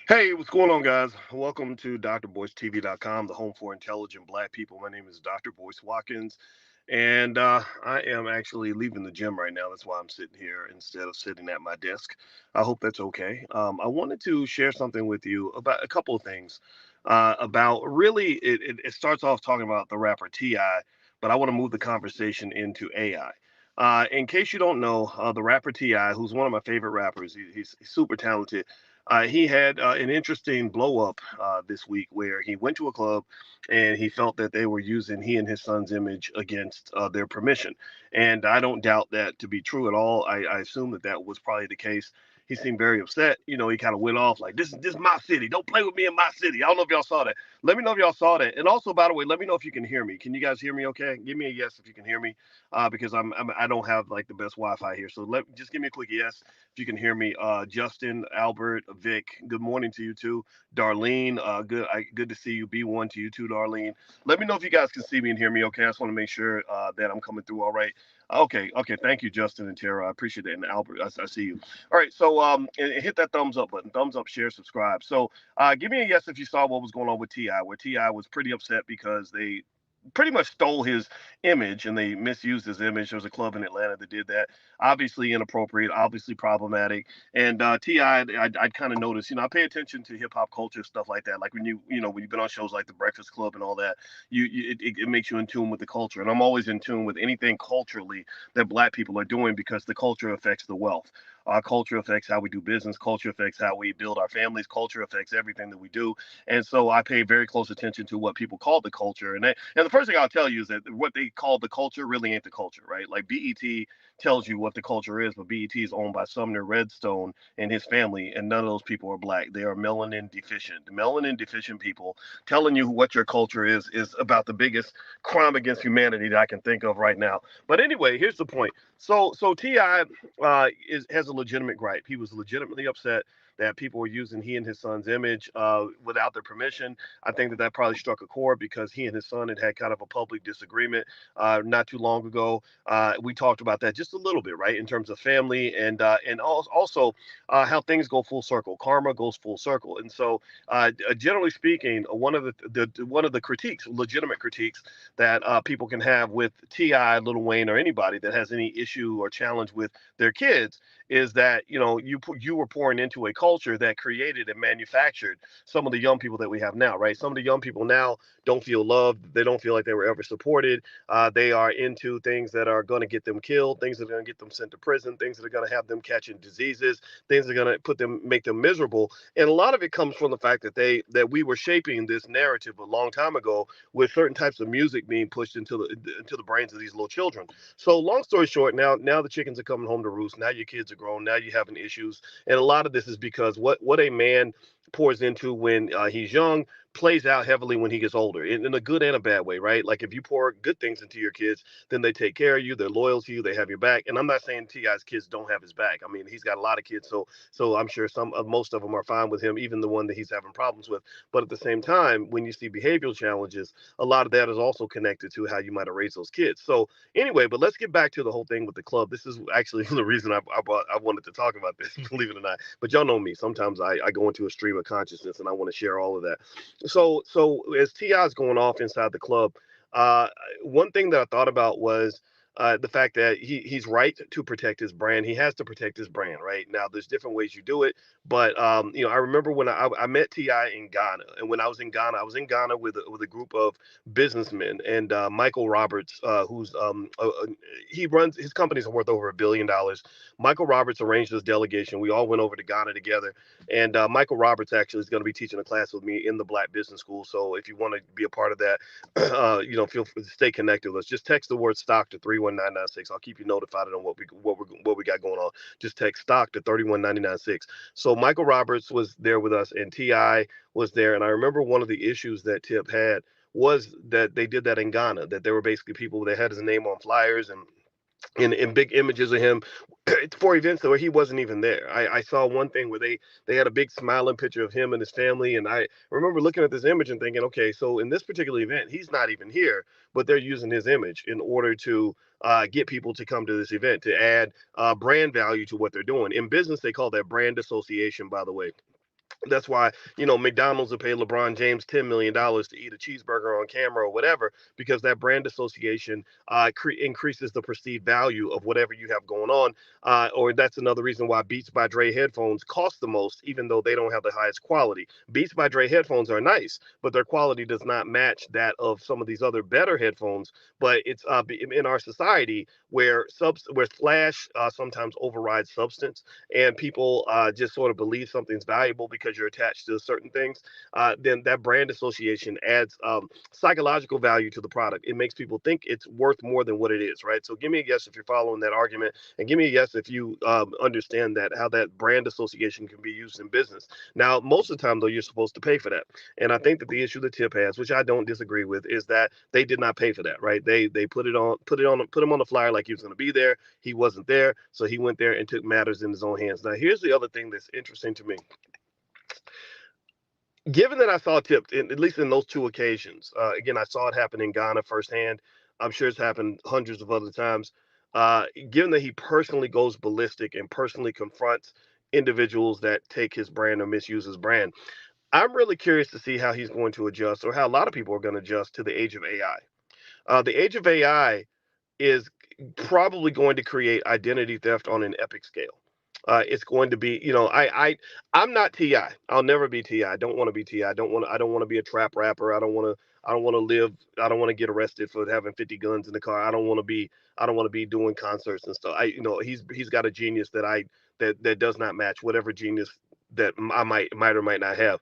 Hey, what's going on, guys? Welcome to drboycetv.com, the home for intelligent black people. My name is Dr. Boyce Watkins, and I am actually leaving the gym right now. That's why I'm sitting here instead of sitting at my desk. I hope that's okay. I wanted to share something with you about a couple of things. About really, it starts off talking about the rapper T.I., but I want to move the conversation into AI. In case you don't know, the rapper T.I., who's one of my favorite rappers, he's super talented. He had an interesting blow up this week where he went to a club and he felt that they were using he and his son's image against their permission. And I don't doubt that to be true at all. I assume that that was probably the case. He seemed very upset. You know, he kind of went off like, "This is my city. Don't play with me in my city." I don't know if y'all saw that. Let me know if y'all saw that. And also, by the way, let me know if you can hear me. Can you guys hear me? Okay, give me a yes if you can hear me, because I don't have like the best Wi-Fi here. So just give me a quick yes if you can hear me. Justin, Albert, Vic, good morning to you too. Darlene, good to see you. B1 to you too, Darlene. Let me know if you guys can see me and hear me. Okay, I just want to make sure that I'm coming through all right. Okay. Thank you, Justin and Tara. I appreciate that. And Albert, I see you. All right, so and hit that thumbs up button. Thumbs up, share, subscribe. So give me a yes if you saw what was going on with Ti, where Ti was pretty upset because they pretty much stole his image and they misused his image. There was a club in Atlanta that did that. Obviously inappropriate, obviously problematic. And Ti, I'd kind of noticed. You know, I pay attention to hip hop culture stuff like that. Like when when you've been on shows like The Breakfast Club and all that, it makes you in tune with the culture. And I'm always in tune with anything culturally that Black people are doing because the culture affects the wealth. Our culture affects how we do business. Culture affects how we build our families. Culture affects everything that we do. And so I pay very close attention to what people call the culture. And the first thing I'll tell you is that what they call the culture really ain't the culture, right? Like BET tells you what the culture is, but BET is owned by Sumner Redstone and his family, and none of those people are black. They are melanin deficient. Melanin deficient people telling you what your culture is about the biggest crime against humanity that I can think of right now. But anyway, here's the point. So Ti has a legitimate gripe. He was legitimately upset that people were using he and his son's image without their permission. I think that that probably struck a chord because he and his son had kind of a public disagreement not too long ago. We talked about that just a little bit, right, in terms of family and also how things go full circle. Karma goes full circle, and so generally speaking, one of the critiques, legitimate critiques that people can have with Ti, Lil Wayne, or anybody that has any issue or challenge with their kids is that you were pouring into a culture that created and manufactured some of the young people that we have now, right? Some of the young people now don't feel loved. They don't feel like they were ever supported. They are into things that are going to get them killed, things that are going to get them sent to prison, things that are going to have them catching diseases, things that are going to make them miserable. And a lot of it comes from the fact that we were shaping this narrative a long time ago with certain types of music being pushed into the brains of these little children. So long story short, now the chickens are coming home to roost. Now your kids are grown. Now you're having issues, and a lot of this is because what a man pours into when he's young plays out heavily when he gets older in a good and a bad way, right? Like if you pour good things into your kids, then they take care of you, they're loyal to you, they have your back. And I'm not saying Ti's kids don't have his back. I mean, he's got a lot of kids, so I'm sure most of them are fine with him, even the one that he's having problems with. But at the same time, when you see behavioral challenges, a lot of that is also connected to how you might have raised those kids. So anyway, but let's get back to the whole thing with the club. This is actually the reason I wanted to talk about this, believe it or not. But y'all know me. Sometimes I go into a stream of consciousness and I want to share all of that. So as Ti's going off inside the club, uh, one thing that I thought about was the fact that he's right to protect his brand. He has to protect his brand, right? Now, there's different ways you do it, but I remember when I met Ti in Ghana, and when I was in Ghana with a group of businessmen, and Michael Roberts, who's he runs his companies are worth over $1 billion. Michael Roberts arranged this delegation. We all went over to Ghana together, and Michael Roberts actually is going to be teaching a class with me in the Black Business School. So if you want to be a part of that, feel free to stay connected with us. Just text the word stock to 31996. I'll keep you notified on what we got going on. Just text stock to 31996. So Michael Roberts was there with us, and Ti was there. And I remember one of the issues that Tip had was that they did that in Ghana. That there were basically people that had his name on flyers and in big images of him for events where he wasn't even there. I saw one thing where they had a big smiling picture of him and his family, and I remember looking at this image and thinking, okay, so in this particular event, he's not even here, but they're using his image in order to get people to come to this event to add brand value to what they're doing. In business, they call that brand association, by the way. That's why, McDonald's will pay LeBron James $10 million to eat a cheeseburger on camera or whatever, because that brand association increases the perceived value of whatever you have going on. Or that's another reason why Beats by Dre headphones cost the most, even though they don't have the highest quality. Beats by Dre headphones are nice, but their quality does not match that of some of these other better headphones. But it's in our society where flash sometimes overrides substance, and people just sort of believe something's valuable because you're attached to certain things, then that brand association adds psychological value to the product. It makes people think it's worth more than what it is, right? So give me a yes if you're following that argument, and give me a yes if you understand that how that brand association can be used in business. Now, most of the time, though, you're supposed to pay for that, and I think that the issue that Tip has, which I don't disagree with, is that they did not pay for that, right? They put him on the flyer like he was going to be there. He wasn't there, so he went there and took matters in his own hands. Now, here's the other thing that's interesting to me. Given that I saw Tip, at least in those two occasions, again, I saw it happen in Ghana firsthand. I'm sure it's happened hundreds of other times. Given that he personally goes ballistic and personally confronts individuals that take his brand or misuse his brand, I'm really curious to see how he's going to adjust, or how a lot of people are going to adjust to the age of AI. The age of AI is probably going to create identity theft on an epic scale. It's going to be, I'm not Ti. I'll never be Ti. I don't want to be Ti. I don't want to be a trap rapper. I don't want to live. I don't want to get arrested for having 50 guns in the car. I don't want to be doing concerts and stuff. He's got a genius that does not match whatever genius that I might or might not have.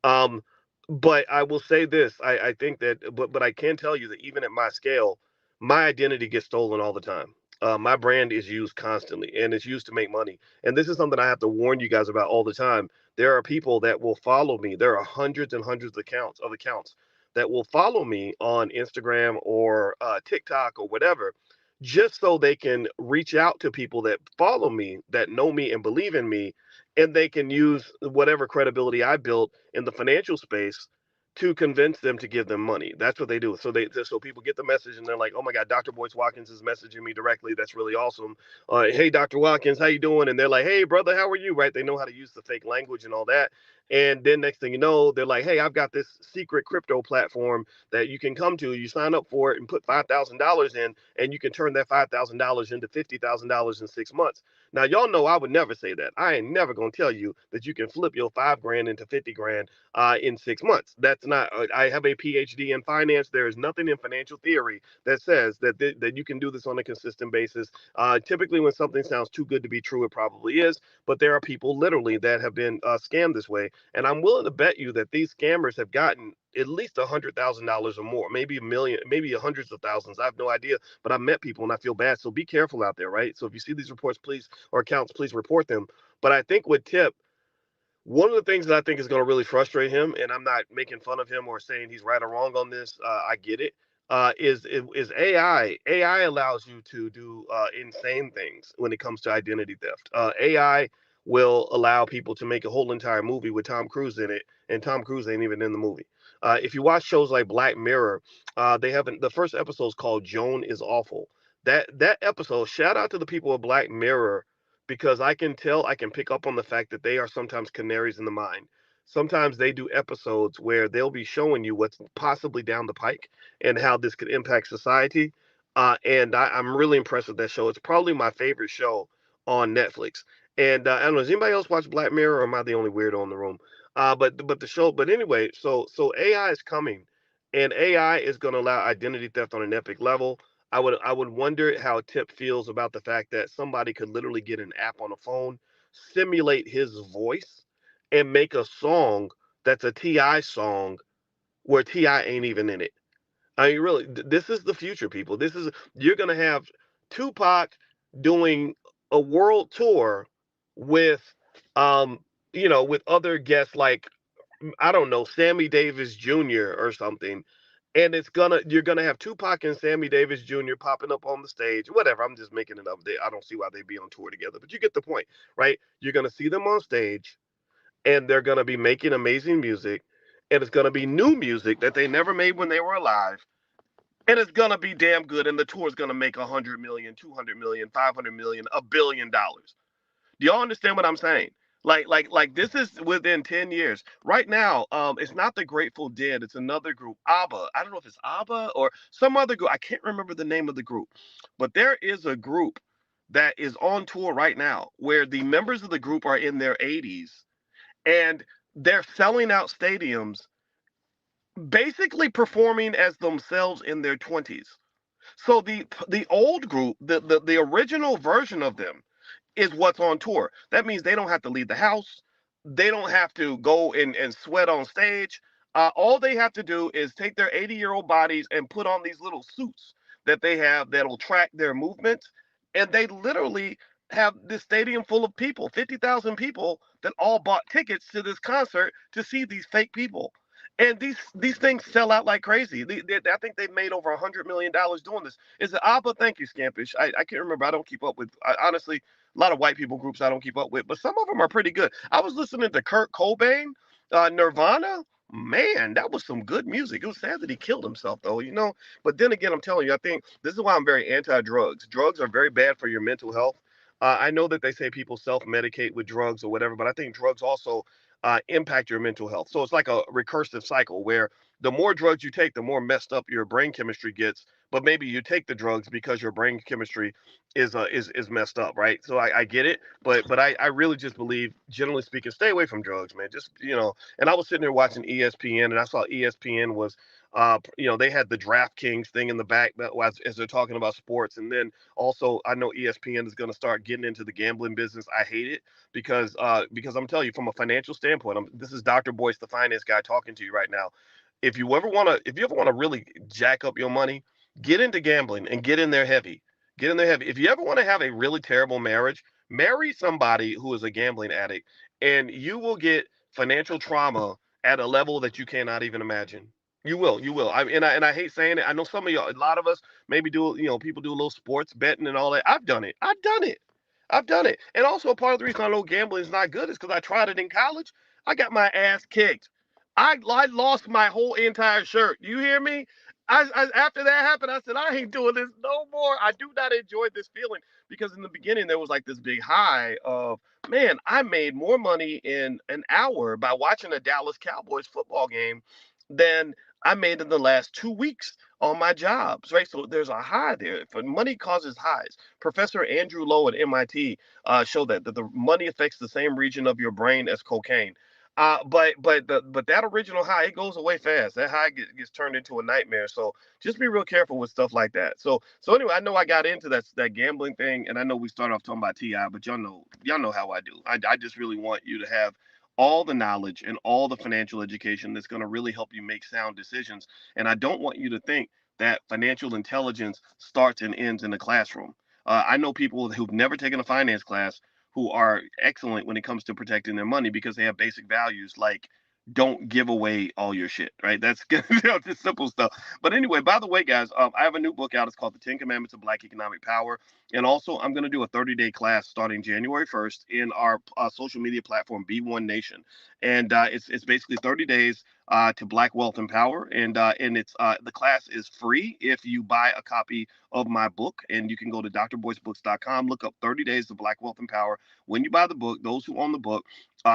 Um, but I will say this. I think that, but I can tell you that even at my scale, my identity gets stolen all the time. My brand is used constantly, and it's used to make money. And this is something I have to warn you guys about all the time. There are people that will follow me. There are hundreds and hundreds of accounts that will follow me on Instagram or TikTok or whatever, just so they can reach out to people that follow me, that know me and believe in me, and they can use whatever credibility I built in the financial space to convince them to give them money. That's what they do. So people get the message and they're like, "Oh my God, Dr. Boyce Watkins is messaging me directly. That's really awesome. Hey, Dr. Watkins, how you doing?" And they're like, "Hey, brother, how are you?" Right? They know how to use the fake language and all that. And then next thing you know, they're like, "Hey, I've got this secret crypto platform that you can come to. You sign up for it and put $5,000 in, and you can turn that $5,000 into $50,000 in 6 months." Now, y'all know I would never say that. I ain't never gonna tell you that you can flip your 5 grand into 50 grand in 6 months. That's not. I have a PhD in finance. There is nothing in financial theory that says that you can do this on a consistent basis. Typically, when something sounds too good to be true, it probably is. But there are people literally that have been scammed this way, and I'm willing to bet you that these scammers have gotten at least $100,000 or more, maybe a million, maybe hundreds of thousands. I have no idea, but I've met people and I feel bad. So be careful out there, right? So if you see these reports, please, or accounts, please report them. But I think with Tip, one of the things that I think is going to really frustrate him, and I'm not making fun of him or saying he's right or wrong on this, I get it, is AI. AI allows you to do insane things when it comes to identity theft. AI will allow people to make a whole entire movie with Tom Cruise in it, and Tom Cruise ain't even in the movie. If you watch shows like Black Mirror, they haven't. The first episode is called "Joan is Awful." That episode. Shout out to the people of Black Mirror, because I can tell, I can pick up on the fact that they are sometimes canaries in the mine. Sometimes they do episodes where they'll be showing you what's possibly down the pike and how this could impact society. I'm really impressed with that show. It's probably my favorite show on Netflix. And I don't know, does anybody else watch Black Mirror, or am I the only weirdo in the room? But the show. But anyway, so AI is coming, and AI is going to allow identity theft on an epic level. I would wonder how Tip feels about the fact that somebody could literally get an app on a phone, simulate his voice, and make a song that's a Ti song where Ti ain't even in it. I mean, really, this is the future, people. You're gonna have Tupac doing a world tour with, um, with other guests like, I don't know, Sammy Davis Jr. or something. And you're gonna have Tupac and Sammy Davis Jr. popping up on the stage. Whatever. I'm just making it up. I don't see why they'd be on tour together, but you get the point, right? You're gonna see them on stage, and they're gonna be making amazing music, and it's gonna be new music that they never made when they were alive, and it's gonna be damn good. And the tour is gonna make 100 million, 200 million, 500 million, $1 billion. Do y'all understand what I'm saying? Like this is within 10 years. Right now, it's not the Grateful Dead, it's another group, ABBA. I don't know if it's ABBA or some other group. I can't remember the name of the group. But there is a group that is on tour right now where the members of the group are in their 80s and they're selling out stadiums, basically performing as themselves in their 20s. So the old group, the original version of them is what's on tour. That means they don't have to leave the house. They don't have to go and sweat on stage. All they have to do is take their 80-year-old bodies and put on these little suits that they have that'll track their movements. And they literally have this stadium full of people, 50,000 people that all bought tickets to this concert to see these fake people. And these things sell out like crazy. I think they've made over $100 million doing this. Is it ABBA? Thank you, Scampish. I can't remember. I don't keep up with. Honestly, a lot of white people groups I don't keep up with, but some of them are pretty good. I was listening to Kurt Cobain, Nirvana. Man, that was some good music. It was sad that he killed himself, though, you know. But then again, I'm telling you, I think this is why I'm very anti-drugs. Drugs are very bad for your mental health. I know that they say people self-medicate with drugs or whatever, but I think drugs also impact your mental health. So it's like a recursive cycle where the more drugs you take, the more messed up your brain chemistry gets. But maybe you take the drugs because your brain chemistry is messed up, right? So I get it, but I really just believe, generally speaking, stay away from drugs, man. Just And I was sitting there watching ESPN, and I saw ESPN was. They had the DraftKings thing in the back that was as they're talking about sports, and then also I know ESPN is going to start getting into the gambling business. I hate it because I'm telling you from a financial standpoint, this is Dr. Boyce, the finance guy, talking to you right now. If you ever want to really jack up your money, get into gambling and get in there heavy. Get in there heavy. If you ever want to have a really terrible marriage, marry somebody who is a gambling addict, and you will get financial trauma at a level that you cannot even imagine. You will. And I hate saying it. I know some of y'all, a lot of us maybe people do a little sports betting and all that. I've done it. I've done it. I've done it. And also part of the reason I know gambling is not good is because I tried it in college. I got my ass kicked. I lost my whole entire shirt. You hear me? After that happened, I said, I ain't doing this no more. I do not enjoy this feeling because in the beginning there was like this big high of, man, I made more money in an hour by watching a Dallas Cowboys football game than I made in the last 2 weeks on my jobs, right? So there's a high there. For money causes highs. Professor Andrew Lowe at MIT showed that the money affects the same region of your brain as cocaine. But that original high, it goes away fast. That high gets turned into a nightmare. So just be real careful with stuff like that. So anyway, I know I got into that gambling thing, and I know we started off talking about Ti, but y'all know how I do. I just really want you to have all the knowledge and all the financial education that's going to really help you make sound decisions. And I don't want you to think that financial intelligence starts and ends in the classroom. I know people who've never taken a finance class who are excellent when it comes to protecting their money because they have basic values like don't give away all your shit, right? That's just simple stuff. But anyway, by the way, guys, I have a new book out. It's called The 10 Commandments of Black Economic Power. And also, I'm going to do a 30-day class starting January 1st in our social media platform, B1 Nation. And it's basically 30 days to Black Wealth and Power. And it's the class is free if you buy a copy of my book. And you can go to drboycebooks.com, look up 30 Days to Black Wealth and Power. When you buy the book, those who own the book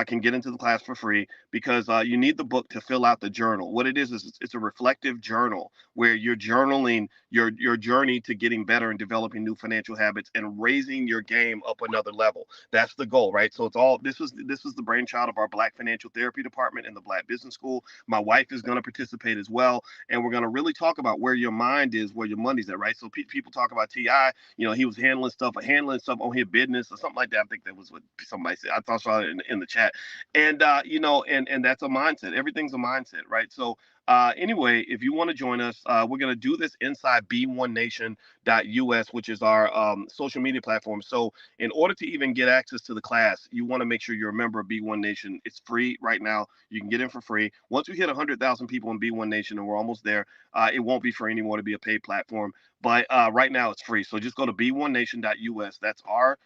can get into the class for free because you need the book to fill out the journal. What it is it's a reflective journal where you're journaling your journey to getting better and developing new financial habits and raising your game up another level. That's the goal, right? So it's all this was the brainchild of our Black Financial Therapy Department and the Black Business School. My wife is going to participate as well, and we're going to really talk about where your mind is, where your money's at, right? So people talk about Ti. He was handling stuff on his business or something like that. I think that was what somebody said. I thought I saw it in the chat, and that's a mindset. Everything's a mindset, right? So anyway, if you want to join us, we're going to do this inside b1nation.us, which is our social media platform. So in order to even get access to the class, you want to make sure you're a member of B1 Nation. It's free right now. You can get in for free. Once we hit 100,000 people in B1 Nation, and we're almost there, it won't be free anymore to be a paid platform. but right now it's free. So just go to b1nation.us. That's our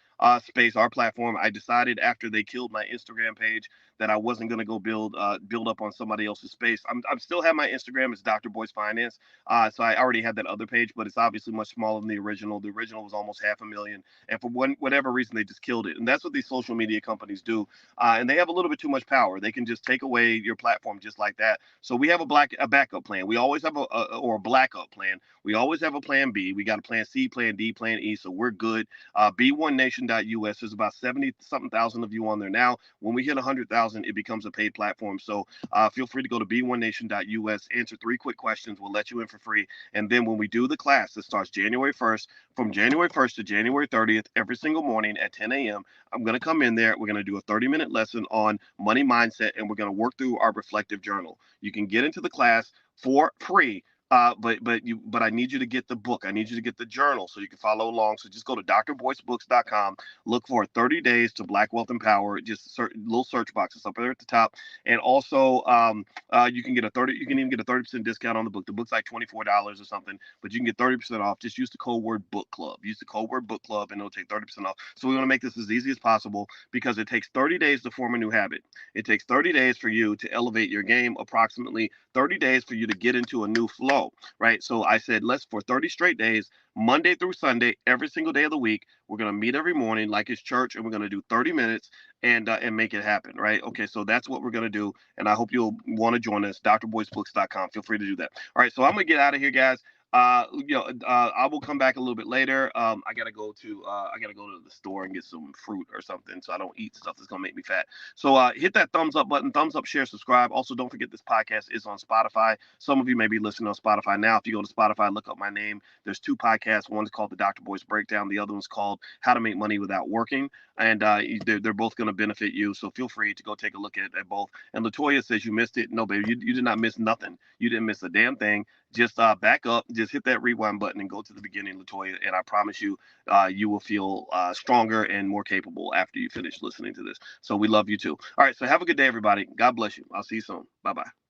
space, our platform. I decided after they killed my Instagram page that I wasn't going to go build up on somebody else's space. I'm still have my Instagram. It's Dr. Boyce Finance. So I already had that other page, but it's obviously much smaller than the original. The original was almost 500,000, and for whatever reason they just killed it. And that's what these social media companies do. And they have a little bit too much power. They can just take away your platform just like that. So we have a backup plan. We always have a blackup plan. We always have a plan B. We got a plan C, plan D, plan E. So we're good. B1nation.us. There's about 70 something thousand of you on there now. When we hit 100,000, it becomes a paid platform. So feel free to go to b1nation.us, answer 3 quick questions. We'll let you in for free. And then when we do the class, it starts January 1st. From January 1st to January 30th, every single morning at 10 a.m., I'm going to come in there. We're going to do a 30-minute lesson on money mindset, and we're going to work through our reflective journal. You can get into the class for free. But I need you to get the book. I need you to get the journal so you can follow along. So just go to drboycebooks.com, look for 30 days to Black Wealth and Power. Just little search box. It's up there at the top. And also, you can get a 30. You can even get a 30% discount on the book. The book's like $24 or something, but you can get 30% off. Just use the code word book club. Use the code word book club, and it'll take 30% off. So we want to make this as easy as possible because it takes 30 days to form a new habit. It takes 30 days for you to elevate your game. Approximately 30 days for you to get into a new flow, right? So I said, let's for 30 straight days, Monday through Sunday, every single day of the week, we're going to meet every morning like it's church, and we're going to do 30 minutes and make it happen, right? Okay, so that's what we're going to do, and I hope you'll want to join us, drboycebooks.com. Feel free to do that. All right, so I'm going to get out of here, guys. I will come back a little bit later. I gotta go to the store and get some fruit or something, so I don't eat stuff that's gonna make me fat. So hit that thumbs up button, thumbs up, share, subscribe. Also, don't forget this podcast is on Spotify. Some of you may be listening on Spotify now. If you go to Spotify, look up my name. There's 2 podcasts. One's called the Dr. Boyce Breakdown. The other one's called How to Make Money Without Working, and they're both going to benefit you. So feel free to go take a look at both. And Latoya says you missed it. No, baby, you did not miss nothing. You didn't miss a damn thing. Just back up, just hit that rewind button and go to the beginning, Latoya, and I promise you, you will feel stronger and more capable after you finish listening to this. So we love you too. All right, so have a good day, everybody. God bless you. I'll see you soon. Bye bye.